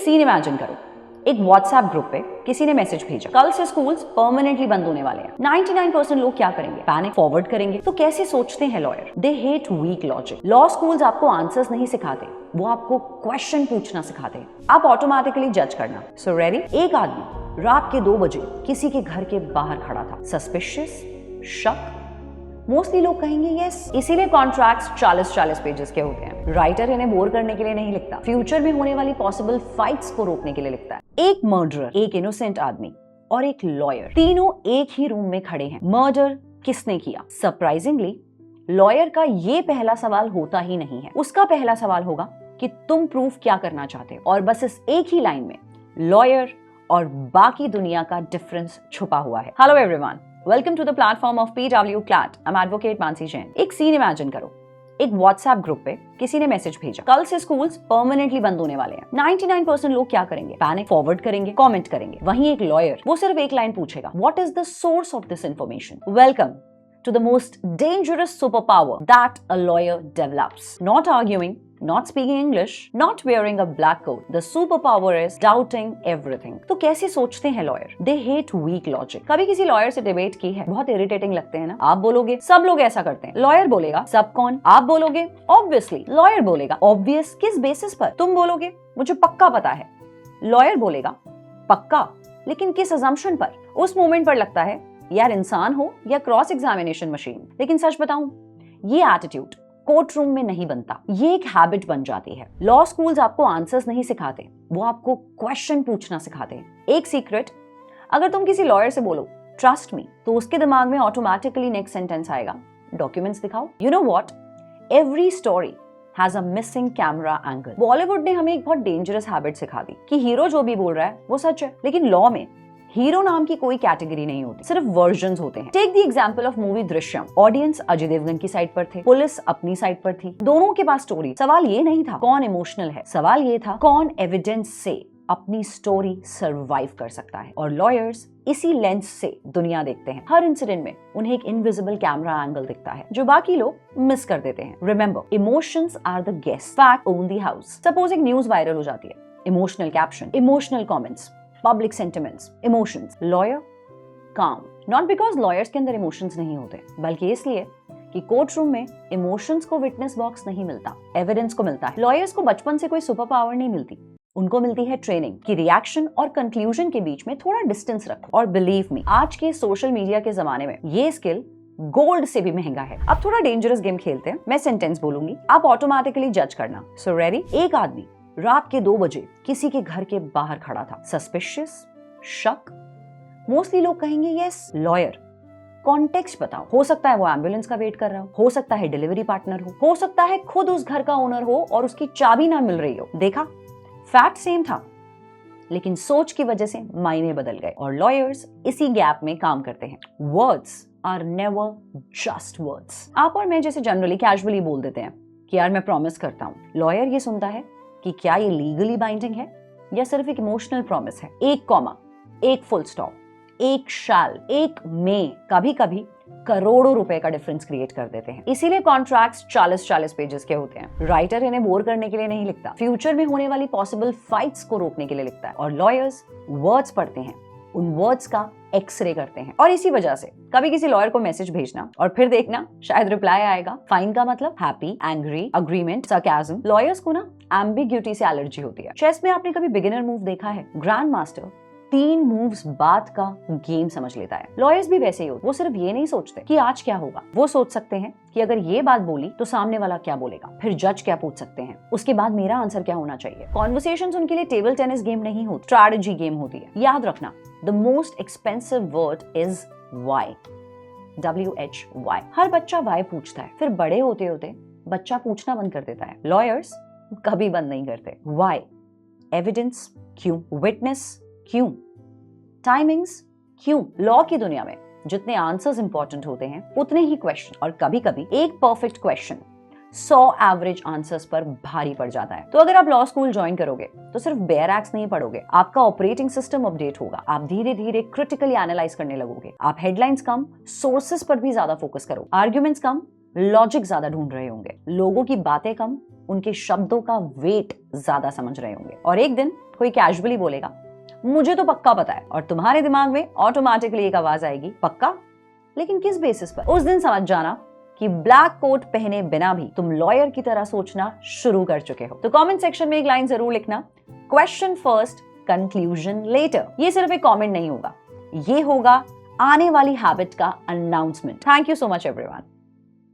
Scene imagine करो, एक WhatsApp group पे किसी ने मैसेज भेजा, कल से स्कूल्स परमानेंटली बंद होने वाले हैं। 99% लोग क्या करेंगे? पैनिक फॉरवर्ड करेंगे। तो कैसे सोचते हैं lawyer? They hate weak logic. Law schools आपको आंसर्स नहीं सिखाते, वो आपको क्वेश्चन पूछना सिखाते हैं। आप ऑटोमेटिकली जज करना। So ready? एक आदमी रात के 2 बजे किसी के घर के बाहर खड़ा था। सस्पिशियस? शक? मोस्टली लोग कहेंगे यस। इसीलिए कॉन्ट्रैक्ट्स 40-40 पेजेस के होते हैं। राइटर इन्हें बोर करने के लिए नहीं लिखता, फ्यूचर में होने वाली पॉसिबल फाइट्स को रोकने के लिए लिखता है। एक मर्डरर, एक इनोसेंट आदमी और एक लॉयर, तीनों एक ही रूम में खड़े हैं। मर्डर किसने किया? सरप्राइजिंगली लॉयर का ये पहला सवाल होता ही नहीं है। उसका पहला सवाल होगा कि तुम प्रूफ क्या करना चाहते हो। और बस इस एक ही लाइन में लॉयर और बाकी दुनिया का डिफरेंस छुपा हुआ है। Hello everyone, welcome to the platform of PW CLAT. I am advocate Mansi Jain. एक सीन इमेजिन करो, एक व्हाट्सएप ग्रुप पे किसी ने मैसेज भेजा, कल से स्कूल्स परमानेंटली बंद होने वाले हैं। 99% लोग क्या करेंगे? पैनिक फॉरवर्ड करेंगे, कमेंट करेंगे। वहीं एक लॉयर, वो सिर्फ एक लाइन पूछेगा, what is the source of this information? Welcome to the most dangerous superpower that a lawyer develops. Not arguing, not speaking English, not wearing a black coat. The superpower is doubting everything. तो कैसे सोचते हैं lawyer? They hate weak logic. कभी किसी lawyer से debate की है? बहुत इरिटेटिंग लगते हैं ना? आप बोलोगे सब लोग ऐसा करते हैं। लॉयर बोलेगा सब कौन? आप बोलोगे ऑब्वियसली। लॉयर बोलेगा ऑब्वियस किस बेसिस पर? तुम बोलोगे मुझे पक्का पता है। लॉयर बोलेगा पक्का, लेकिन किस अजम्पशन पर? उस मोमेंट पर लगता है यार इंसान हो या क्रॉस एग्जामिनेशन मशीन। लेकिन सच बताऊं, ये एटीट्यूड कोर्ट रूम में नहीं बनता, ये एक हैबिट बन जाती है। लॉ स्कूल्स आपको आंसर्स नहीं सिखाते, वो आपको क्वेश्चन पूछना सिखाते हैं। एक सीक्रेट, अगर तुम किसी लॉयर से बोलो ट्रस्ट मी, तो उसके दिमाग में ऑटोमेटिकली नेक्स्ट सेंटेंस आएगा डॉक्यूमेंट्स दिखाओ। You know what, every story has a missing camera angle. Bollywood ने हमें एक बहुत डेंजरस हैबिट सिखा दी कि हीरो जो भी बोल रहा है वो सच है, लेकिन लॉ में हीरो नाम की कोई कैटेगरी नहीं होती, सिर्फ वर्जन्स होते हैं। Take the example of movie Drishyam. Audience Ajay Devgn की साइड पर थे, पुलिस अपनी साइड पर थी, दोनों के पास स्टोरी। सवाल ये नहीं था कौन इमोशनल है, सवाल ये था कौन एविडेंस से अपनी स्टोरी सर्वाइव कर सकता है। और लॉयर्स इसी लेंस से दुनिया देखते हैं। हर इंसिडेंट में उन्हें एक इनविजिबल कैमरा एंगल दिखता है जो बाकी लोग मिस कर देते हैं। Remember, emotions are the guest, fact own the house. Suppose एक न्यूज वायरल हो जाती है, emotional caption, emotional comments, public sentiments, emotions. Lawyer काम, नॉट बिकॉज लॉयर्स के अंदर इमोशंस नहीं होते, बल्कि इसलिए कि कोर्ट रूम में इमोशंस को विटनेस बॉक्स नहीं मिलता, एविडेंस को मिलता है। लॉयर्स को बचपन से कोई सुपर पावर नहीं मिलती, उनको मिलती है ट्रेनिंग कि रिएक्शन और कंक्लूजन के बीच में थोड़ा डिस्टेंस रखो। और बिलीव मी, आज के सोशल मीडिया के जमाने में ये स्किल गोल्ड से भी महंगा है। अब थोड़ा डेंजरस गेम खेलते हैं। मैं सेंटेंस बोलूंगी, आप ऑटोमेटिकली जज करना। So ready? एक आदमी रात के 2 बजे किसी के घर के बाहर खड़ा था। सस्पिशियस? शक? मोस्टली लोग कहेंगे यस। लॉयर, कॉन्टेक्स्ट बताओ। हो सकता है वो एम्बुलेंस का वेट कर रहा हो सकता है डिलीवरी पार्टनर हो सकता है खुद उस घर का ओनर हो और उसकी चाबी ना मिल रही हो। देखा, फैक्ट सेम था, लेकिन सोच की वजह से मायने बदल गए। और लॉयर्स इसी गैप में काम करते हैं। Words are never just words. आप और मैं जैसे जनरली कैजुअली बोल देते हैं कि यार मैं प्रॉमिस करता हूं। लॉयर ये सुनता है कि क्या ये लीगली बाइंडिंग है या सिर्फ एक इमोशनल प्रॉमिस है। एक कॉमा, एक फुल स्टॉप, एक शैल, एक मे कभी कभी करोड़ों रुपए का डिफरेंस क्रिएट कर देते हैं। इसीलिए कॉन्ट्रैक्ट्स 40-40 पेजेस के होते हैं। राइटर इन्हें बोर करने के लिए नहीं लिखता, फ्यूचर में होने वाली पॉसिबल फाइट्स को रोकने के लिए लिखता है। और लॉयर्स वर्ड्स पढ़ते हैं, उन वर्ड्स का एक्सरे करते हैं। और इसी वजह से कभी किसी लॉयर को मैसेज भेजना और फिर देखना शायद रिप्लाई आएगा फाइन का मतलब happy, angry, agreement, sarcasm. Lawyers को ना एम्बिग्यूटी से एलर्जी होती है। चेस में आपने कभी बिगिनर मूव देखा है? ग्रैंड मास्टर 3 मूव्स बाद का गेम समझ लेता है। लॉयर्स भी वैसे ही होते, वो सिर्फ ये नहीं सोचते कि आज क्या होगा, वो सोच सकते हैं कि अगर ये बात बोली तो सामने वाला क्या बोलेगा, फिर जज क्या पूछ सकते हैं, उसके बाद मेरा आंसर क्या होना चाहिए। कॉन्वर्सेशंस उनके लिए टेबल टेनिस गेम नहीं होती, स्ट्रैटेजी गेम होती है। याद रखना, the most expensive word is why. WHY। हर बच्चा वाई पूछता है, फिर बड़े होते होते बच्चा पूछना बंद कर देता है। लॉयर्स कभी बंद नहीं करते। वाई, एविडेंस क्यों, विटनेस क्यों, टाइमिंग्स क्यों। लॉ की दुनिया में जितने आंसर्स इंपॉर्टेंट होते हैं उतने ही क्वेश्चन, और कभी कभी एक परफेक्ट क्वेश्चन 100 एवरेज आंसर्स पर भारी पड़ जाता है। तो अगर आप लॉ स्कूल ज्वाइन करोगे तो सिर्फ बेयर एक्ट्स नहीं पढ़ोगे, आपका ऑपरेटिंग सिस्टम अपडेट होगा। आप धीरे धीरे क्रिटिकली एनालाइज करने लगोगे। आप हेडलाइंस कम, सोर्सेस पर भी ज्यादा फोकस करो। आर्ग्यूमेंट्स कम, लॉजिक ज्यादा ढूंढ रहे होंगे। लोगों की बातें कम, उनके शब्दों का वेट ज्यादा समझ रहे होंगे। और एक दिन कोई कैजुअली बोलेगा मुझे तो पक्का पता है, और तुम्हारे दिमाग में ऑटोमेटिकली एक आवाज आएगी पक्का, लेकिन किस बेसिस पर? उस दिन समझ जाना कि ब्लैक कोट पहने बिना भी तुम लॉयर की तरह सोचना शुरू कर चुके हो। तो कमेंट सेक्शन में एक लाइन जरूर लिखना, क्वेश्चन फर्स्ट कंक्लूजन लेटर। ये सिर्फ एक कमेंट नहीं होगा, ये होगा आने वाली हैबिट का announcement. Thank you so much everyone.